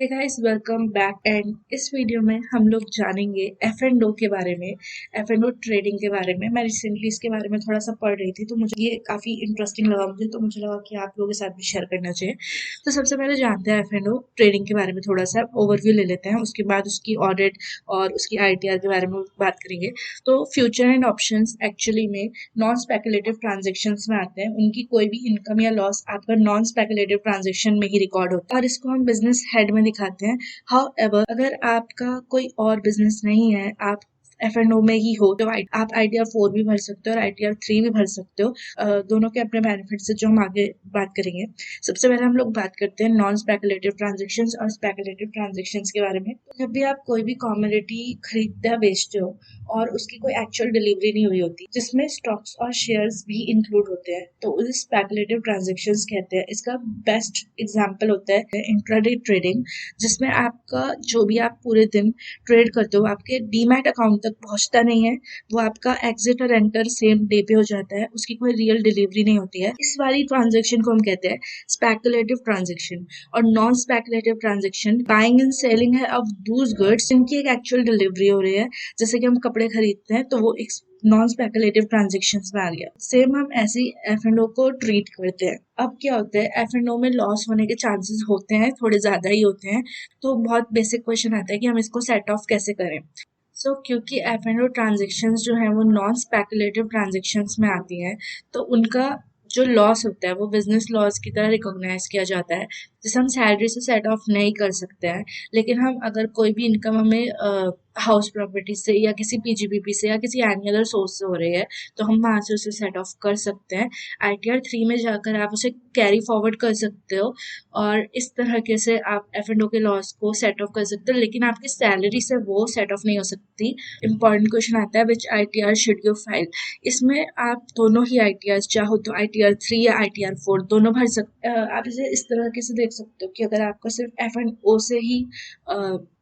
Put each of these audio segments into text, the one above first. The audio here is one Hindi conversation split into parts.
Hey guys, welcome back. And इस वीडियो में हम लोग जानेंगे एफ एंड ओ के बारे में, एफ एंड ओ ट्रेडिंग के बारे में। मैं रिसेंटली इसके बारे में थोड़ा सा पढ़ रही थी, तो मुझे ये काफ़ी इंटरेस्टिंग लगा मुझे, तो मुझे लगा कि आप लोगों के साथ भी शेयर करना चाहिए। तो सबसे पहले जानते हैं एफ एंड ओ ट्रेडिंग के बारे में, थोड़ा सा ओवरव्यू ले लेते हैं। उसके बाद उसकी ऑडिट और उसकी आईटीआर के बारे में बात करेंगे। तो फ्यूचर एंड ऑप्शंस एक्चुअली में नॉन स्पेकुलेटिव ट्रांजेक्शन्स में आते हैं। उनकी कोई भी इनकम या लॉस आपका नॉन स्पेकुलेटिव ट्रांजेक्शन में ही रिकॉर्ड होता है और इसको हम बिजनेस हेड में दिखाते हैं। हाउएवर, अगर आपका कोई और बिजनेस नहीं है, आप एफ एंड ओ में ही हो, तो आप आईटीआर 4 भी भर सकते हो और आईटीआर 3 भी भर सकते हो। दोनों के अपने बेनिफिट्स है जो हम आगे बात करेंगे। सबसे पहले हम लोग बात करते हैं नॉन स्पेकुलेटिव ट्रांजेक्शन्स और स्पेकुलेटिव ट्रांजेक्शन्स के बारे में। तो जब भी आप कोई भी कॉमोडिटी खरीदते या बेचते हो और उसकी कोई एक्चुअल डिलीवरी नहीं हुई होती, जिसमें स्टॉक्स और शेयर्स भी इंक्लूड होते हैं, तो उसे स्पेकुलेटिव ट्रांजेक्शन्स कहते हैं। इसका बेस्ट एग्जांपल होता है इंट्राडे ट्रेडिंग, जिसमें आपका जो भी आप पूरे दिन ट्रेड करते हो आपके डीमैट अकाउंट तक पहुंचता नहीं है। वो आपका एग्जिट और एंटर सेम डे पे हो जाता है, उसकी कोई रियल डिलीवरी नहीं होती है। इस वाली ट्रांजेक्शन को हम कहते हैं स्पेकुलेटिव ट्रांजेक्शन। और non speculative transaction buying and selling है ऑफ दूज गुड्स जिनकी एक एक्चुअल डिलीवरी हो रही है। जैसे कि हम कपड़े खरीदते हैं, तो वो एक नॉन स्पेकुलेटिव ट्रांजेक्शन में आ गया। सेम हम ऐसे ही एफ एंड ओ को ट्रीट करते हैं। अब क्या होता है, एफ एंड ओ में लॉस होने के चांसेस होते हैं, थोड़े ज्यादा ही होते हैं। तो बहुत बेसिक क्वेश्चन आता है कि हम इसको सेट ऑफ कैसे करें। क्योंकि एफ एंड ओ ट्रांजेक्शन्स जो है वो नॉन स्पेकुलेटिव ट्रांजेक्शन्स में आती हैं, तो उनका जो लॉस होता है वो बिजनेस लॉस की तरह रिकॉग्नाइज किया जाता है, जिसे हम सैलरी से सेट ऑफ नहीं कर सकते हैं। लेकिन हम अगर कोई भी इनकम हमें हाउस प्रॉपर्टी से या किसी पीजीबीपी से या किसी एनी अदर सोर्स से हो रही है, तो हम वहाँ से उसे सेट ऑफ कर सकते हैं। आईटीआर 3 में जाकर आप उसे कैरी फॉरवर्ड कर सकते हो और इस तरीके से आप एफ एंड ओ के लॉस को सेट ऑफ कर सकते हो, लेकिन आपकी सैलरी से वो सेट ऑफ नहीं हो सकती। इंपॉर्टेंट क्वेश्चन आता है, विच आईटीआर शुड यू फाइल। इसमें आप दोनों ही आईटीआर, चाहो तो आईटीआर 3 या आईटीआर 4 दोनों भर सकते। आप इसे इस तरह से देख सकते हो कि अगर आपका सिर्फ एफ एंड ओ से ही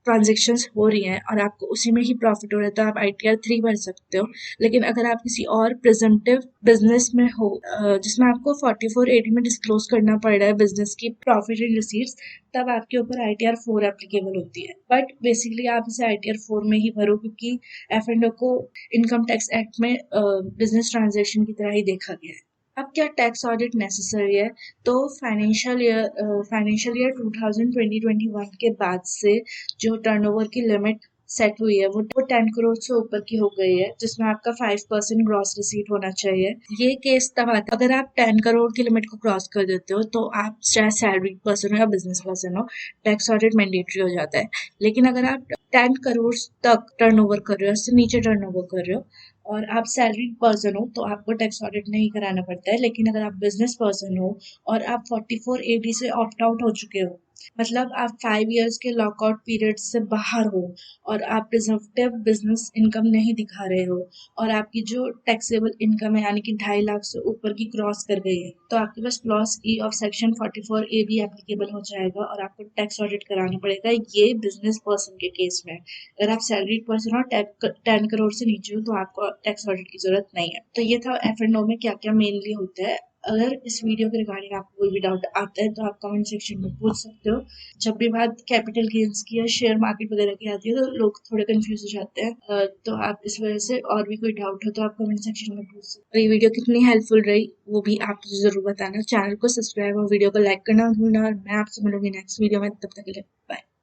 ट्रांजेक्शन्स हो रही हैं और आपको उसी में ही प्रॉफिट हो रहा है, तो आप आईटीआर 3 भर सकते हो। लेकिन अगर आप किसी और प्रेजेंटिव बिजनेस में हो, जिसमें आपको 4480 में डिस्क्लोज करना पड़ रहा है बिजनेस की प्रॉफिट एंड रिसीट्स, तब आपके ऊपर आईटीआर 4 एप्लीकेबल होती है। बट बेसिकली आप इसे आईटीआर 4 में ही भरो, क्योंकि एफ एंड ओ को इनकम टैक्स एक्ट में बिजनेस ट्रांजेक्शन की तरह ही देखा गया है। अब क्या टैक्स ऑडिट नेसेसरी है? तो फाइनेंशियल ईयर 2020-21 के बाद से जो टर्नओवर की लिमिट सेट हुई है वो 10 करोड़ से ऊपर की हो गई है, जिसमें आपका 5% ग्रॉस रिसीट होना चाहिए। ये केस तब आता है अगर आप 10 करोड़ की लिमिट को क्रॉस कर देते हो, तो आप चाहे सैलरी पर्सन हो या बिजनेस पर्सन हो, टैक्स ऑडिट मैंडेटरी हो जाता है। लेकिन अगर आप 10 करोड़ तक टर्नओवर कर रहे हो, उससे नीचे टर्नओवर कर रहे हो और आप सैलरी पर्सन हो, तो आपको टैक्स ऑडिट नहीं कराना पड़ता है। लेकिन अगर आप बिजनेस पर्सन हो और आप 4480 से ऑप्ट आउट हो चुके हो, मतलब आप 5 इयर्स के लॉकआउट पीरियड से बाहर हो और आप प्रिजर्वेटिव बिजनेस इनकम नहीं दिखा रहे हो और आपकी जो टैक्सेबल इनकम है यानी कि 2.5 लाख से ऊपर की क्रॉस कर गई है, तो आपके पास clause E of section 44A भी एप्लीकेबल हो जाएगा और आपको टैक्स ऑडिट कराना पड़ेगा। ये बिजनेस पर्सन के केस में। अगर आप सैलरी पर्सन और 10 करोड़ से नीचे हो, तो आपको टैक्स ऑडिट की जरूरत नहीं है। तो ये था एफ एंड ओ में क्या क्या मेनली होता है। अगर इस वीडियो के रिगार्डिंग आपको कोई भी डाउट आता है, तो आप कमेंट सेक्शन में पूछ सकते हो। जब भी बात कैपिटल गेन्स की या शेयर मार्केट वगैरह की आती है, तो लोग थोड़े कंफ्यूज हो जाते हैं। तो आप इस वजह से, और भी कोई डाउट हो तो आप कमेंट सेक्शन में पूछ सकते हो। ये वीडियो कितनी हेल्पफुल रही वो भी आप मुझे जरूर बताना। चैनल को सब्सक्राइब और वीडियो को लाइक करना भूलना, और मैं आपसे मिलूंगी नेक्स्ट वीडियो में। तब तक के लिए बाय।